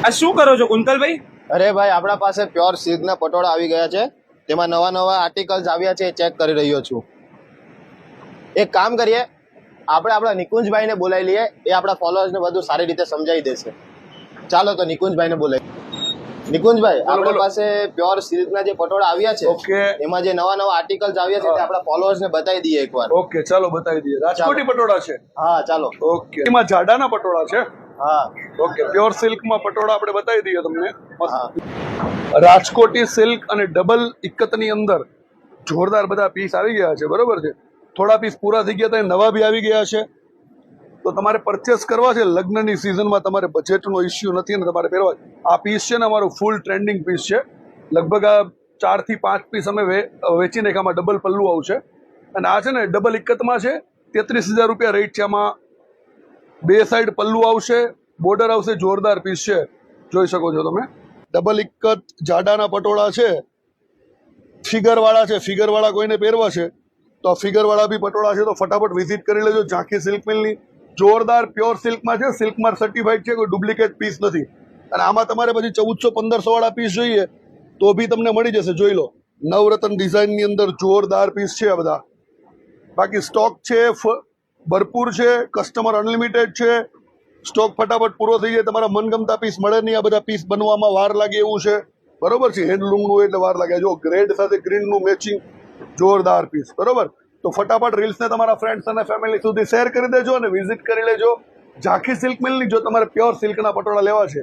આ શું કરો છો કુંતલભાઈ? અરે ભાઈ, આપણા પાસે પ્યોર સિલ્કના પટોળા આવી ગયા છે. તેમાં નવા નવા આર્ટિકલ્સ આવ્યા છે, ચેક કરી રહ્યો છું. એક કામ કરીએ, આપણે આપણા નિકુંજભાઈને બોલાવી લઈએ. એ આપણા ફોલોઅર્સને બધું સારી રીતે સમજાવી દેશે. ચાલો તો નિકુંજભાઈને બોલાવી. નિકુંજભાઈ, આપણા પાસે પ્યોર સિલ્કના જે પટોળા આવ્યા છે, ઓકે, એમાં જે નવા નવા આર્ટિકલ્સ આવ્યા છે તે આપણા ફોલોઅર્સને બતાવી દઈએ એકવાર. ઓકે, ચાલો બતાવી દઈએ. રાજકોટી પટોળા છે. હા, ચાલો. ઓકે, એમાં જાડાના પટોળા છે. હા, ઓકે, પ્યોર સિલ્કમાં પટોળા આપણે બતાવી દઈએ તમને. હા. રાજકોટી સિલ્ક અને ડબલ ઇક્કતની અંદર જોરદાર બધા પીસ આવી ગયા છે. બરોબર છે. થોડા પીસ પૂરા થઈ ગયા હતા, નવા બી આવી ગયા છે. તો તમારે પરચેસ કરવા છે લગ્નની સિઝનમાં, તમારે બજેટનો ઇસ્યુ નથી અને તમારે પહેરવા. આ પીસ છે ને અમારું ફૂલ ટ્રેન્ડિંગ પીસ છે. લગભગ આ 4 થી 5 પીસ અમે વેચી નાખ્યામાં ડબલ પલ્લું આવશે. અને આ છે ને ડબલ ઇક્કતમાં છે. 33,000 રૂપિયા રેટ છે. આમાં 2 સાઈડ પલ્લું આવશે, બોર્ડર આવશે. જોરદાર પીસ છે, જોઈ શકો છો તમે. ડબલ ઇક્કત જાડાના પટોળા છે, ફિગરવાળા છે. ફિગરવાળા કોઈને પહેરવા છે તો આ ફિગરવાળા બી પટોળા છે, તો ફટાફટ વિઝિટ કરી લેજો. ઝાંખી સિલ્ક મિલની જોરદાર પ્યોર સિલ્કમાં છે. સિલ્કમાં સર્ટિફાઈડ છે, કોઈ ડુપ્લિકેટ પીસ નથી. અને આમાં તમારે પછી 1400-1500 વાળા પીસ જોઈએ તો બી તમને મળી જશે. જોઈ લો, નવરત્ન ડિઝાઇનની અંદર જોરદાર પીસ છે આ બધા. બાકી સ્ટોક છે ભરપૂર છે, કસ્ટમર અનલિમિટેડ છે. સ્ટોક ફટાફટ પૂરો થઈ જાય. તમારા મનગમતા પીસ મળે નહીં. આ બધા પીસ બનવામાં વાર લાગે એવું છે. બરોબર છે. હેન્ડલૂમનું એટલે વાર લાગે. જો ગ્રેડ સાથે ગ્રીનનું મેચિંગ, જોરદાર પીસ. બરોબર. તો ફટાફટ રીલ્સને તમારા ફ્રેન્ડ્સ અને ફેમિલી સુધી શેર કરી દેજો અને વિઝિટ કરી લેજો ઝાંખી સિલ્ક મિલની. જો તમારે પ્યોર સિલ્કના પટોળા લેવા છે